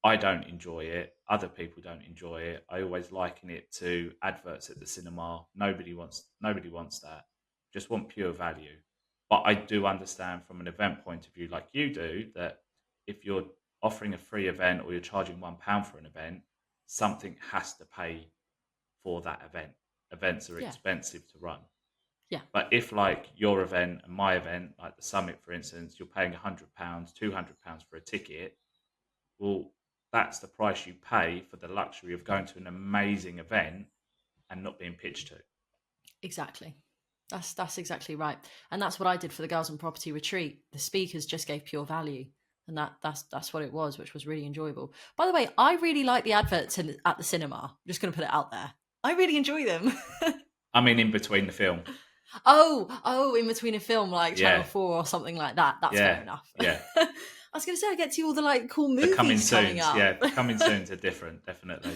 B: I don't enjoy it. Other people don't enjoy it. I always liken it to adverts at the cinema. Nobody wants that. Just want pure value. But I do understand from an event point of view, like you do, that if you're offering a free event or you're charging £1 for an event, something has to pay for that event. Events are
A: Yeah,
B: expensive to run.
A: yeah,
B: But if like your event and my event, like the summit, for instance, you're paying £100, £200 for a ticket, well, that's the price you pay for the luxury of going to an amazing event and not being pitched to.
A: exactly. That's exactly right, and that's what I did for the Girls on Property retreat. The speakers just gave pure value, and that's what it was, which was really enjoyable. By the way, I really like the adverts at the cinema. I'm just going to put it out there. I really enjoy them.
B: I mean, in between the film.
A: Oh, in between a film like Channel
B: Yeah,
A: 4 or something like that. That's fair
B: yeah,
A: enough.
B: yeah.
A: I was going to say I get to see all the like cool
B: The coming
A: movies coming
B: soons.
A: up.
B: Yeah, the coming soons are different, definitely.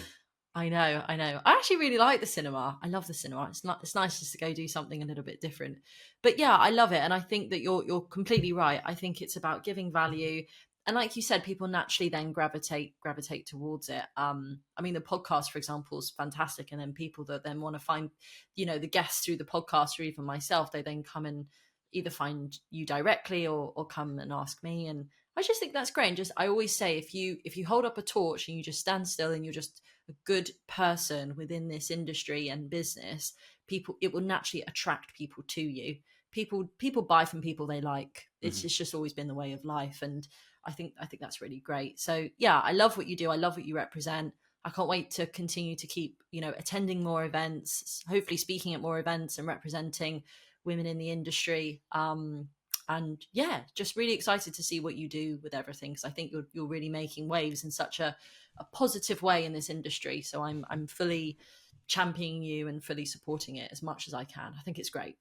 A: I know, I know. I actually really like the cinema. I love the cinema. It's nice just to go do something a little bit different. But yeah, I love it, and I think that you're completely right. I think it's about giving value, and like you said, people naturally then gravitate towards it. I mean, the podcast, for example, is fantastic, and then people that then want to find, the guests through the podcast, or even myself, they then come and either find you directly or come and ask me, and I just think that's great. And just I always say, if you hold up a torch and you just stand still and you're just a good person within this industry and business, people it will naturally attract people to you. People buy from people they like. It's
B: Mhm.
A: just always been the way of life, and I think that's really great. So yeah, I love what you do. I love what you represent. I can't wait to continue to keep attending more events, hopefully speaking at more events and representing women in the industry. And yeah, just really excited to see what you do with everything, because I think you're really making waves in such a positive way in this industry. So I'm fully championing you and fully supporting it as much as I can. I think it's great.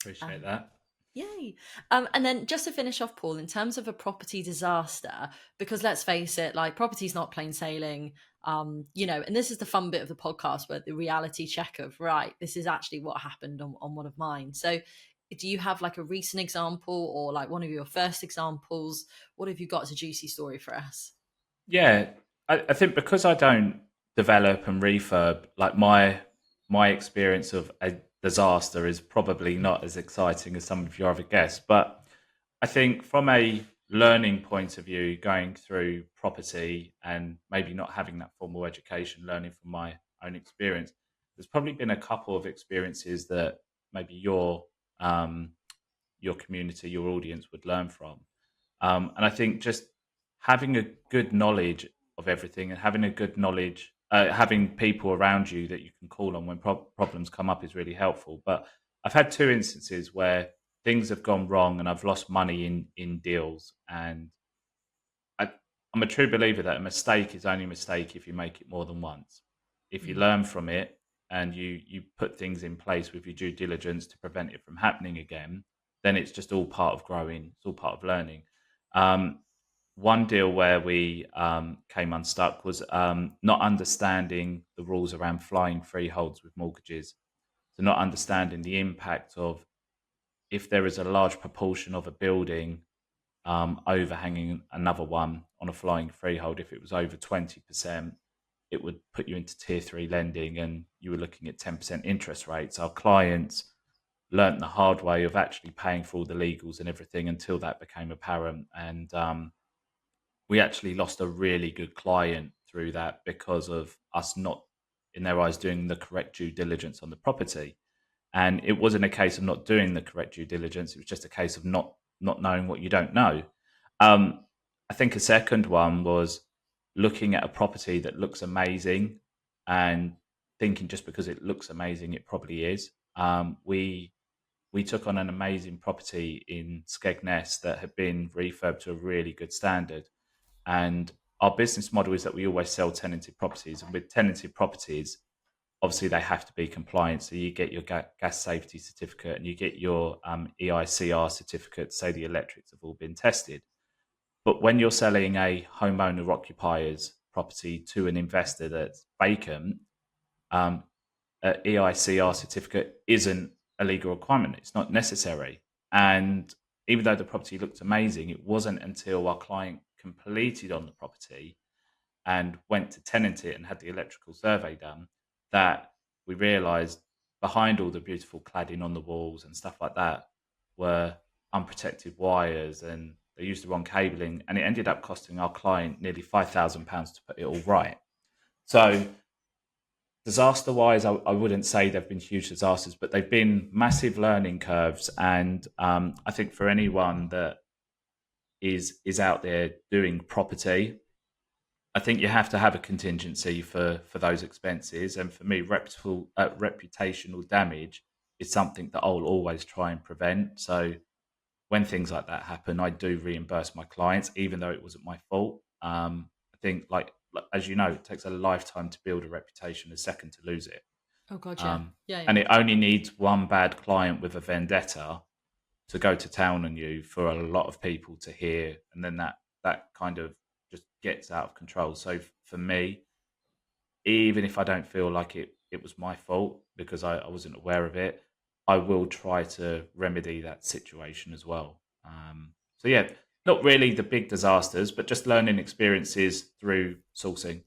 B: Appreciate
A: Um,
B: that.
A: Yay. And then just to finish off, Paul, in terms of a property disaster, because let's face it, like property's not plain sailing, and this is the fun bit of the podcast where the reality check of, right, this is actually what happened on one of mine. So do you have like a recent example or like one of your first examples? What have you got as a juicy story for us?
B: Yeah, I think because I don't develop and refurb, like my experience of a disaster is probably not as exciting as some of your other guests. But I think from a learning point of view, going through property and maybe not having that formal education, learning from my own experience, there's probably been a couple of experiences that maybe um, your community, your audience would learn from. And I think just having a good knowledge of everything and having a good knowledge, having people around you that you can call on when problems come up is really helpful. But I've had two instances where things have gone wrong and I've lost money in deals. And I, I'm a true believer that a mistake is only a mistake if you make it more than once. If you
A: Mm,
B: learn from it and you put things in place with your due diligence to prevent it from happening again, then it's just all part of growing. It's all part of learning. Um, One deal where we came unstuck was not understanding the rules around flying freeholds with mortgages. So not understanding the impact of if there is a large proportion of a building overhanging another one on a flying freehold. If it was over 20%, it would put you into tier three lending and you were looking at 10% interest rates. Our clients learnt the hard way of actually paying for all the legals and everything until that became apparent. And we actually lost a really good client through that because of us not, in their eyes, doing the correct due diligence on the property. And it wasn't a case of not doing the correct due diligence; it was just a case of not knowing what you don't know. Um, I think a second one was looking at a property that looks amazing and thinking just because it looks amazing, it probably is. We took on an amazing property in Skegness that had been refurbed to a really good standard, and our business model is that we always sell tenanted properties. And with tenanted properties, obviously they have to be compliant. So you get your gas safety certificate and you get your EICR certificate, so the electrics have all been tested. But when you're selling a homeowner occupier's property to an investor that's vacant, um, an EICR certificate isn't a legal requirement. It's not necessary. And even though the property looked amazing, it wasn't until our client completed on the property and went to tenant it and had the electrical survey done, that we realised behind all the beautiful cladding on the walls and stuff like that were unprotected wires, and they used the wrong cabling, and it ended up costing our client nearly £5,000 to put it all right. So disaster wise, I wouldn't say they've been huge disasters, but they've been massive learning curves. And I think for anyone that is out there doing property, I think you have to have a contingency for those expenses. And for me, reputational damage is something that I'll always try and prevent. So when things like that happen, I do reimburse my clients, even though it wasn't my fault. I think, as you know, it takes a lifetime to build a reputation, a second to lose it.
A: Oh God, yeah,
B: Um,
A: yeah,
B: and
A: yeah.
B: it only needs one bad client with a vendetta to go to town on you for a lot of people to hear, and then that kind of just gets out of control. So for me, even if I don't feel like it was my fault because I wasn't aware of it, I will try to remedy that situation as well. So yeah, not really the big disasters, but just learning experiences through sourcing.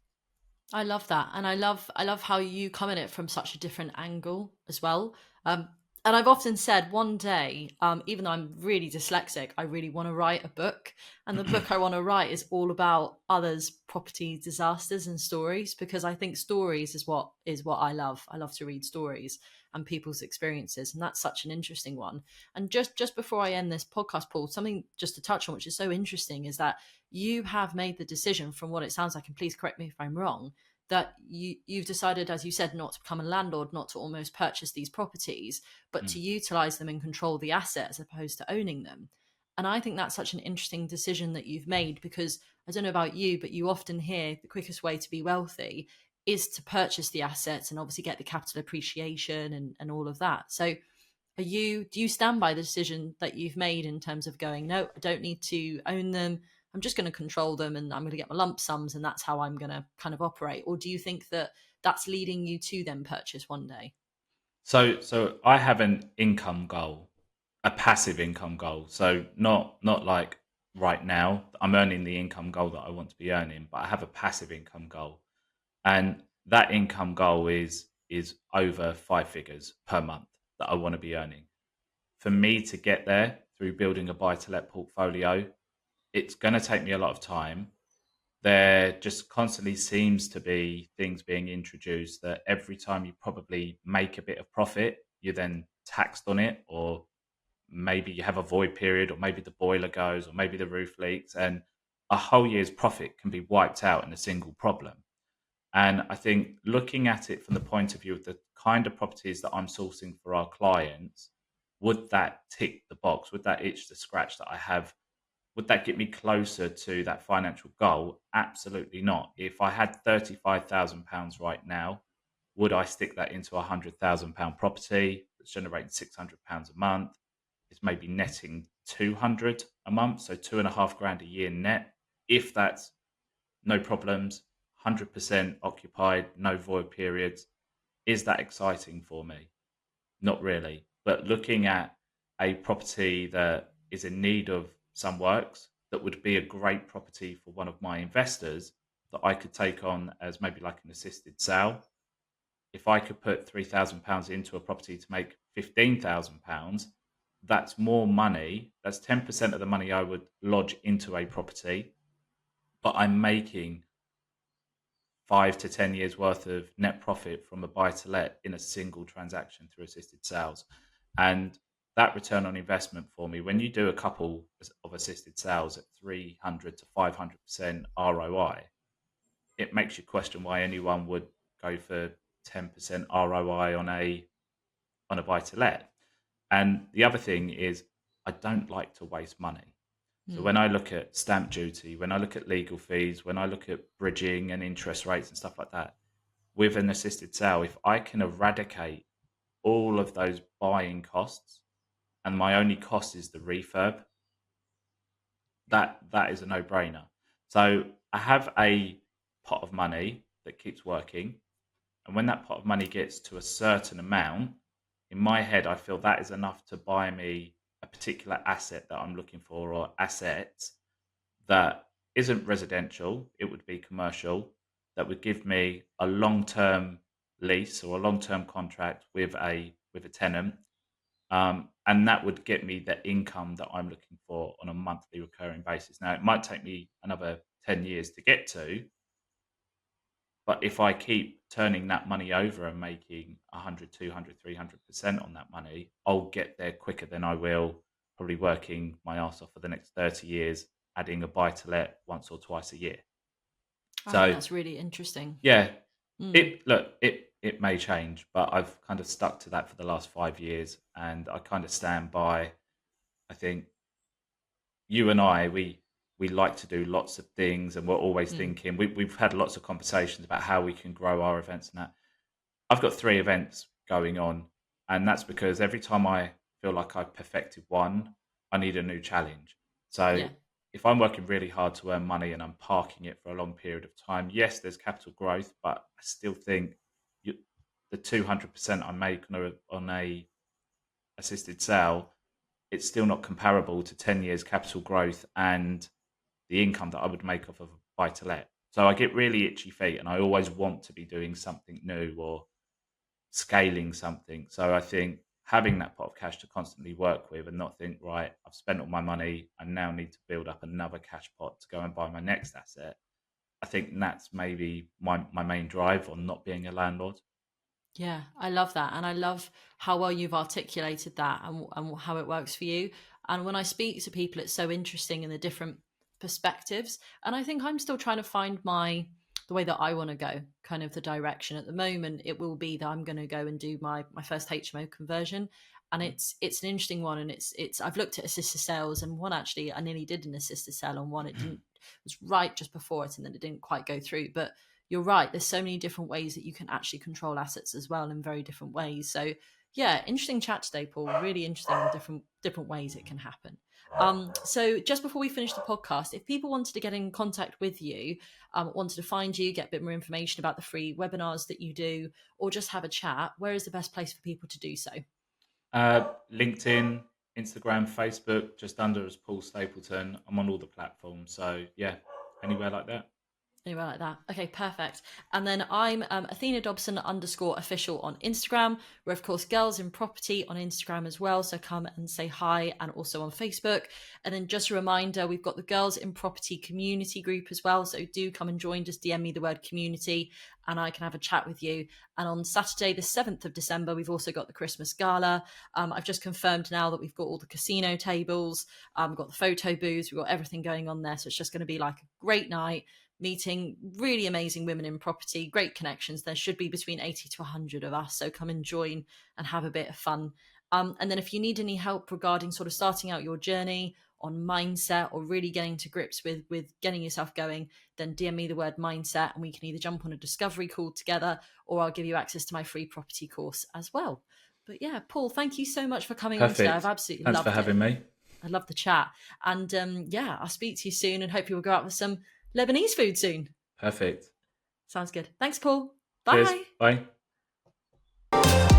A: I love that, and I love how you come at it from such a different angle as well. Um, and I've often said one day, even though I'm really dyslexic, I really want to write a book, and the book I want to write is all about others' property disasters and stories, because I think stories is what I love. I love to read stories and people's experiences, and that's such an interesting one. And just before I end this podcast, Paul, something just to touch on, which is so interesting, is that you have made the decision, from what it sounds like, and please correct me if I'm wrong, that you've decided, as you said, not to become a landlord, not to almost purchase these properties, but
B: Mm.
A: to utilize them and control the asset as opposed to owning them. And I think that's such an interesting decision that you've made, because I don't know about you, but you often hear the quickest way to be wealthy is to purchase the assets and obviously get the capital appreciation and all of that. So do you stand by the decision that you've made in terms of going, no, I don't need to own them, I'm just going to control them, and I'm going to get my lump sums, and that's how I'm going to kind of operate? Or do you think that that's leading you to then purchase one day?
B: So I have an income goal, a passive income goal. So not like right now I'm earning the income goal that I want to be earning, but I have a passive income goal, and that income goal is over five figures per month that I want to be earning. For me to get there through building a buy to let portfolio, it's going to take me a lot of time. There just constantly seems to be things being introduced that every time you probably make a bit of profit, you're then taxed on it, or maybe you have a void period, or maybe the boiler goes, or maybe the roof leaks, and a whole year's profit can be wiped out in a single problem. And I think looking at it from the point of view of the kind of properties that I'm sourcing for our clients, would that tick the box? Would that itch the scratch that I have? Would that get me closer to that financial goal? Absolutely not. If I had £35,000 right now, would I stick that into a £100,000 property that's generating £600 a month? It's maybe netting 200 a month, so 2.5 grand a year net. If that's no problems, 100% occupied, no void periods, is that exciting for me? Not really. But looking at a property that is in need of some works, that would be a great property for one of my investors that I could take on as maybe like an assisted sale. If I could put £3,000 into a property to make £15,000, that's more money. That's 10% of the money I would lodge into a property, but I'm making 5 to 10 years worth of net profit from a buy to let in a single transaction through assisted sales. And that return on investment for me, when you do a couple of assisted sales at 300 to 500% ROI, it makes you question why anyone would go for 10% ROI on a buy to let. And the other thing is, I don't like to waste money. So
A: Hmm.
B: when I look at stamp duty, when I look at legal fees, when I look at bridging and interest rates and stuff like that, with an assisted sale, if I can eradicate all of those buying costs and my only cost is the refurb, that is a no-brainer. So I have a pot of money that keeps working, and when that pot of money gets to a certain amount, in my head, I feel that is enough to buy me a particular asset that I'm looking for, or assets that isn't residential, it would be commercial, that would give me a long-term lease or a long-term contract with a tenant, and that would get me the income that I'm looking for on a monthly recurring basis. Now, it might take me another 10 years to get to, but if I keep turning that money over and making 100, 200, 300% on that money, I'll get there quicker than I will probably working my ass off for the next 30 years, adding a buy to let once or twice a year.
A: I think
B: So,
A: that's really interesting.
B: yeah,
A: Mm,
B: it may change, but I've kind of stuck to that for the last 5 years, and I kind of stand by. I think you and I, we like to do lots of things, and we're always
A: mm,
B: thinking. We've had lots of conversations about how we can grow our events and that. I've got 3 events going on, and that's because every time I feel like I've perfected one, I need a new challenge. So,
A: yeah.
B: if I'm working really hard to earn money and I'm parking it for a long period of time, yes, there's capital growth, but I still think you the 200% I make on a assisted sale, it's still not comparable to 10 years capital growth and the income that I would make off of a buy to let. So I get really itchy feet and I always want to be doing something new or scaling something. So I think having that pot of cash to constantly work with and not think, right, I've spent all my money, I now need to build up another cash pot to go and buy my next asset. I think that's maybe my main drive on not being a landlord.
A: Yeah, I love that. And I love how well you've articulated that and how it works for you. And when I speak to people, it's so interesting in the different perspectives. And I think I'm still trying to find the way that I want to go, kind of the direction. At the moment, it will be that I'm going to go and do my first HMO conversion. And
B: Mhm.
A: it's an interesting one. And it's I've looked at assisted sales, and one actually I nearly did an assisted sale on one. It was right just before it, and then it didn't quite go through. But you're right, there's so many different ways that you can actually control assets as well in very different ways. So yeah, interesting chat today, Paul. Really interesting in different ways it can happen. So just before we finish the podcast, if people wanted to get in contact with you, wanted to find you, get a bit more information about the free webinars that you do, or just have a chat, where is the best place for people to do so?
B: LinkedIn, Instagram, Facebook, just under as Paul Stapleton. I'm on all the platforms. So yeah, anywhere like that.
A: Anywhere like that. Okay, perfect. And then I'm Athena Dobson _official on Instagram. We're, of course, Girls in Property on Instagram as well. So come and say hi, and also on Facebook. And then just a reminder, we've got the Girls in Property community group as well. So do come and join. Just DM me the word community and I can have a chat with you. And on Saturday, the 7th of December, we've also got the Christmas Gala. I've just confirmed now that we've got all the casino tables, we've got the photo booths, we've got everything going on there. So it's just going to be like a great night, meeting really amazing women in property, great connections. There should be between 80 to 100 of us. So come and join and have a bit of fun. And then if you need any help regarding sort of starting out your journey on mindset or really getting to grips with getting yourself going, then DM me the word mindset and we can either jump on a discovery call together or I'll give you access to my free property course as well. But yeah, Paul, thank you so much for coming on today. I've
B: Perfect.
A: absolutely
B: Thanks for
A: loved it.
B: having me.
A: I love the chat. And yeah, I'll speak to you soon and hope you will go out with some Lebanese food soon.
B: Perfect.
A: Sounds good. Thanks, Paul.
B: Cheers.
A: Bye.
B: Bye.